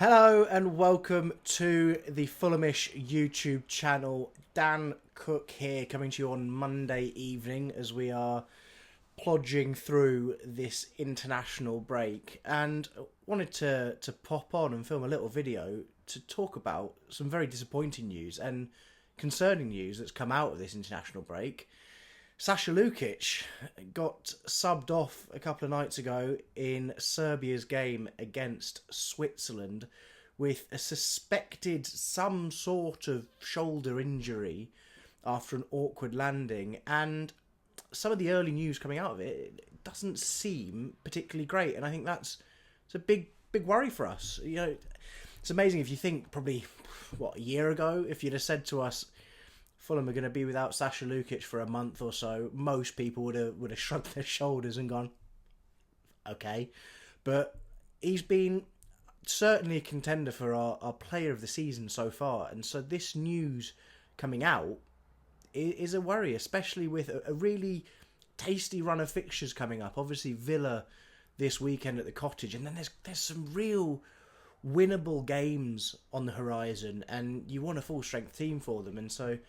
Hello and welcome to the Fulhamish YouTube channel. Dan Cooke here, coming to you on Monday evening as we are plodging through this international break, and wanted to pop on and film a little video to talk about some very disappointing news and concerning news that's come out of this international break. Sasa Lukic got subbed off a couple of nights ago in Serbia's game against Switzerland with a suspected some sort of shoulder injury after an awkward landing, and some of the early news coming out of it doesn't seem particularly great, and I think it's a big worry for us. You know, it's amazing if you think probably a year ago, if you'd have said to us Fulham are going to be without Sasa Lukic for a month or so, most people would have shrugged their shoulders and gone, okay. But he's been certainly a contender for our player of the season so far, and so this news coming out is a worry, especially with a really tasty run of fixtures coming up. Obviously Villa this weekend at the Cottage, and then there's some real winnable games on the horizon, and you want a full strength team for them, and so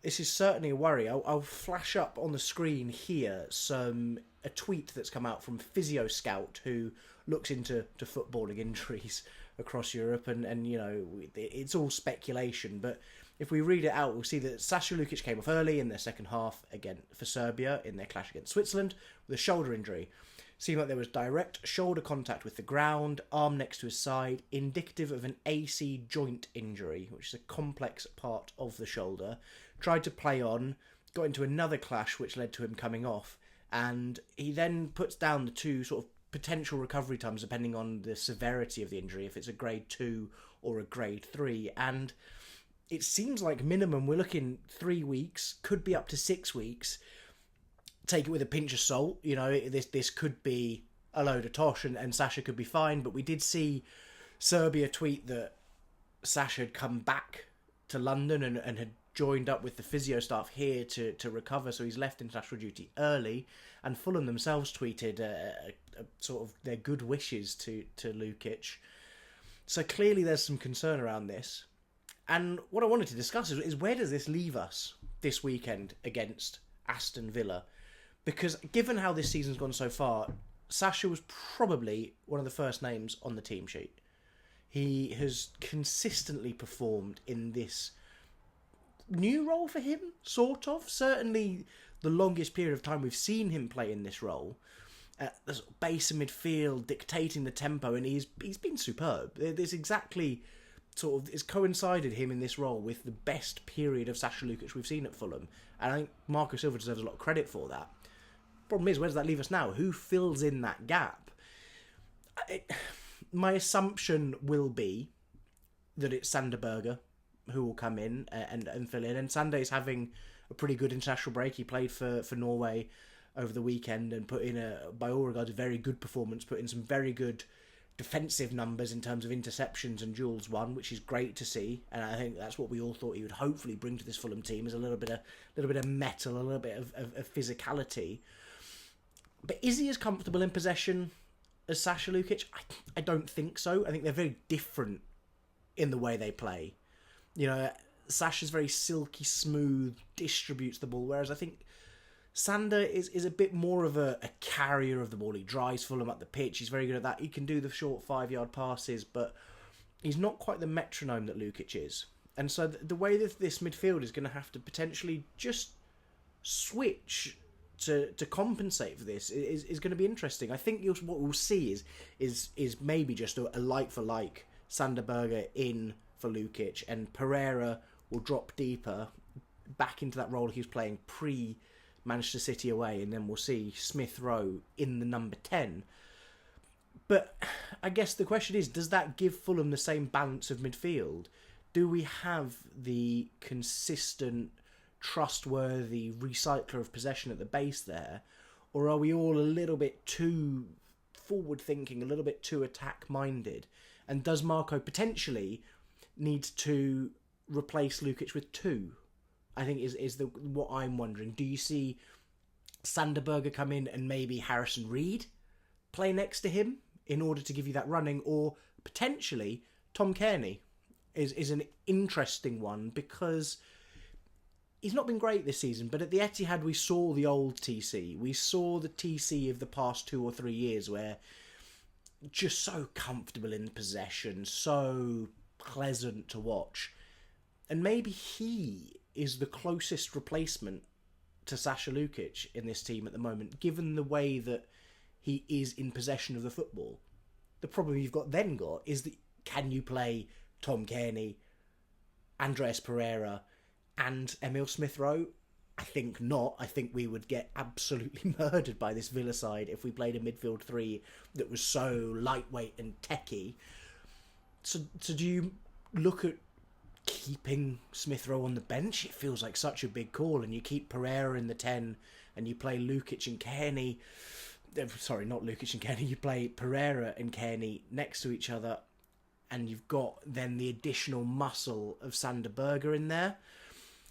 this is certainly a worry. I'll flash up on the screen here a tweet that's come out from Physio Scout, who looks into footballing injuries across Europe, and you know, it's all speculation, but if we read it out, we'll see that Sasa Lukic came off early in their second half again for Serbia in their clash against Switzerland with a shoulder injury. Seemed like there was direct shoulder contact with the ground, arm next to his side, indicative of an AC joint injury, which is a complex part of the shoulder. Tried to play on, got into another clash which led to him coming off, and he then puts down the two sort of potential recovery times depending on the severity of the injury, if it's a grade 2 or a grade 3, and it seems like minimum we're looking 3 weeks, could be up to 6 weeks. Take it with a pinch of salt, you know, this could be a load of tosh, and Sasha could be fine, but we did see Serbia tweet that Sasha had come back to London and had joined up with the physio staff here to recover, so he's left international duty early, and Fulham themselves tweeted a sort of their good wishes to Lukic. So clearly there's some concern around this, and what I wanted to discuss is where does this leave us this weekend against Aston Villa? Because given how this season's gone so far, Sasha was probably one of the first names on the team sheet. He has consistently performed in this new role for him, sort of. Certainly the longest period of time we've seen him play in this role. The sort of base of midfield, dictating the tempo, and he's been superb. There's exactly sort of, it's coincided him in this role with the best period of Sasa Lukic we've seen at Fulham. And I think Marco Silva deserves a lot of credit for that. Problem is, where does that leave us now? Who fills in that gap? My assumption will be that it's Sander Berge who will come in and fill in. And Sander's having a pretty good international break. He played for Norway over the weekend and put in by all regards, a very good performance, put in some very good defensive numbers in terms of interceptions and duels won, which is great to see, and I think that's what we all thought he would hopefully bring to this Fulham team, is a little bit of metal, a little bit of physicality. But is he as comfortable in possession as Sasa Lukic? I don't think so. I think they're very different in the way they play. You know, Sasha's very silky smooth, distributes the ball, whereas I think Sander is a bit more of a carrier of the ball. He drives Fulham up the pitch. He's very good at that. He can do the short 5-yard passes, but he's not quite the metronome that Lukic is. And so the way that this midfield is going to have to potentially just switch to compensate for this is going to be interesting. I think what we'll see is maybe just a like for like Sander Berge in for Lukic, and Pereira will drop deeper back into that role he was playing pre Manchester City away, and then we'll see Smith Rowe in the number 10. But I guess the question is, does that give Fulham the same balance of midfield? Do we have the consistent, trustworthy recycler of possession at the base there, or are we all a little bit too forward thinking, a little bit too attack minded? And does Marco potentially need to replace Lukic with two? I think is what I'm wondering. Do you see Sander Berge come in and maybe Harrison Reed play next to him in order to give you that running, or potentially Tom Cairney is an interesting one, because he's not been great this season, but at the Etihad we saw the old TC. We saw the TC of the past 2 or 3 years, where just so comfortable in possession, so pleasant to watch. And maybe he is the closest replacement to Sasa Lukic in this team at the moment, given the way that he is in possession of the football. The problem you've got is that, can you play Tom Cairney, Andreas Pereira and Emil Smith-Rowe? I think not. I think we would get absolutely murdered by this Villa side if we played a midfield three that was so lightweight and techie. So do you look at keeping Smith-Rowe on the bench? It feels like such a big call, and you keep Pereira in the 10 and you play Lukic and Cairney. Sorry, not Lukic and Cairney. You play Pereira and Cairney next to each other, and you've got then the additional muscle of Sander Berge in there.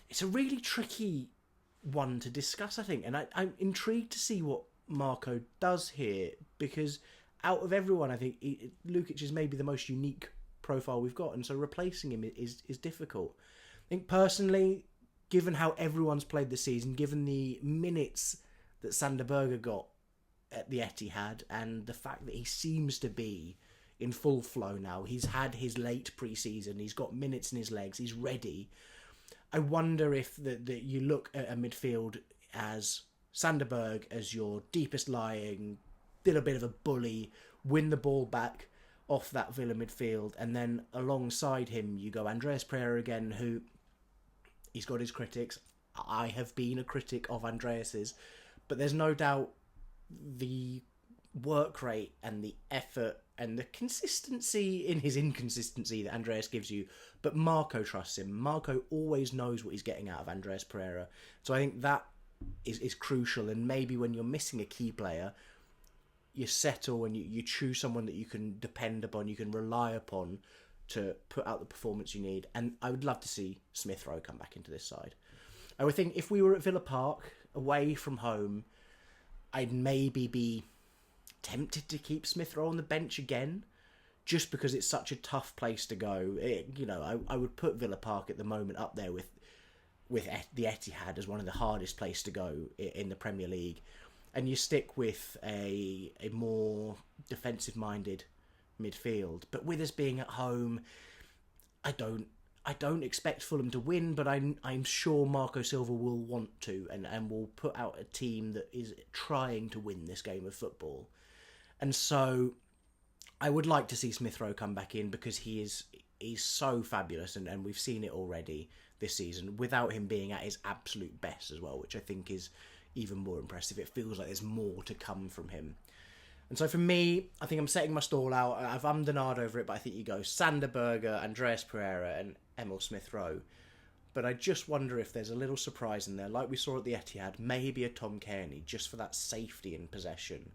It's a really tricky one to discuss, I think, and I'm intrigued to see what Marco does here, because out of everyone, I think Lukic is maybe the most unique profile we've got, and so replacing him is difficult. I think personally, given how everyone's played this season, given the minutes that Sander Berge got at the Etihad, and the fact that he seems to be in full flow now, he's had his late pre-season, he's got minutes in his legs, he's ready. I wonder if that you look at a midfield as Sander Berge as your deepest lying, little bit of a bully, win the ball back off that Villa midfield, and then alongside him you go Andreas Pereira again, who he's got his critics. I have been a critic of Andreas's, but there's no doubt the work rate and the effort and the consistency in his inconsistency that Andreas gives you, but Marco trusts him. Marco always knows what he's getting out of Andreas Pereira, so I think that is crucial. And maybe when you're missing a key player, you settle and you choose someone that you can depend upon, you can rely upon to put out the performance you need. And I would love to see Smith-Rowe come back into this side. I would think if we were at Villa Park, away from home, I'd maybe be tempted to keep Smith-Rowe on the bench again, just because it's such a tough place to go. I would put Villa Park at the moment up there with the Etihad as one of the hardest places to go in the Premier League. And you stick with a more defensive-minded midfield. But with us being at home, I don't expect Fulham to win, but I'm sure Marco Silva will want to, and will put out a team that is trying to win this game of football. And so I would like to see Smith-Rowe come back in, because he's so fabulous, and we've seen it already this season, without him being at his absolute best as well, which I think is even more impressive. It feels like there's more to come from him. And so for me, I think I'm setting my stall out. I've ummed and ahed over it, but I think you go Sander Berge, Andreas Pereira and Emil Smith-Rowe. But I just wonder if there's a little surprise in there, like we saw at the Etihad, maybe a Tom Cairney, just for that safety in possession.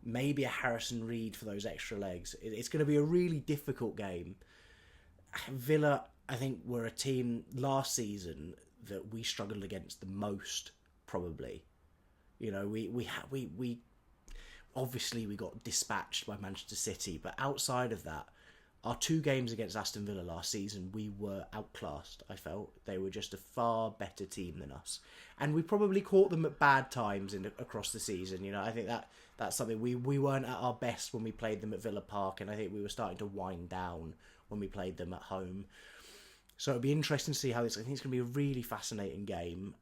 Maybe a Harrison Reed for those extra legs. It's going to be a really difficult game. Villa, I think, were a team last season that we struggled against the most, probably. We obviously we got dispatched by Manchester City, but outside of that, our 2 games against Aston Villa last season, we were outclassed. I felt they were just a far better team than us, and we probably caught them at bad times across the season. I think that's something we weren't at our best when we played them at Villa Park, and I think we were starting to wind down when we played them at home. So it'll be interesting to see how this. I think it's going to be a really fascinating game.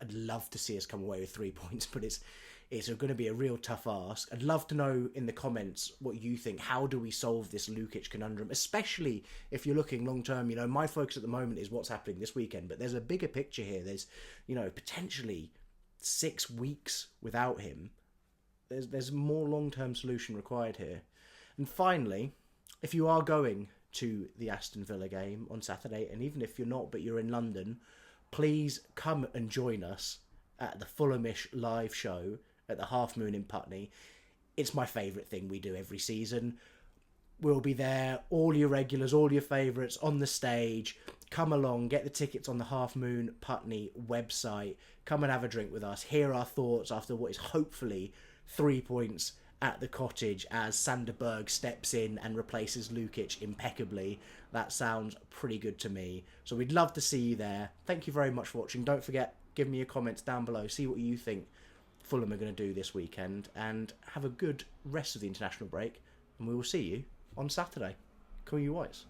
I'd love to see us come away with 3 points, but it's going to be a real tough ask. I'd love to know in the comments what you think. How do we solve this Lukic conundrum, especially if you're looking long term? My focus at the moment is what's happening this weekend, but there's a bigger picture here. There's, potentially 6 weeks without him. There's more long-term solution required here. And finally, if you are going to the Aston Villa game on Saturday, and even if you're not, but you're in London, please come and join us at the Fulhamish live show at the Half Moon in Putney. It's my favourite thing we do every season. We'll be there, all your regulars, all your favourites on the stage. Come along, get the tickets on the Half Moon Putney website. Come and have a drink with us. Hear our thoughts after what is hopefully 3 points at the Cottage as Sander Berg steps in and replaces Lukić impeccably. That sounds pretty good to me. So we'd love to see you there. Thank you very much for watching. Don't forget, give me your comments down below. See what you think Fulham are going to do this weekend. And have a good rest of the international break. And we will see you on Saturday. Call you Whites.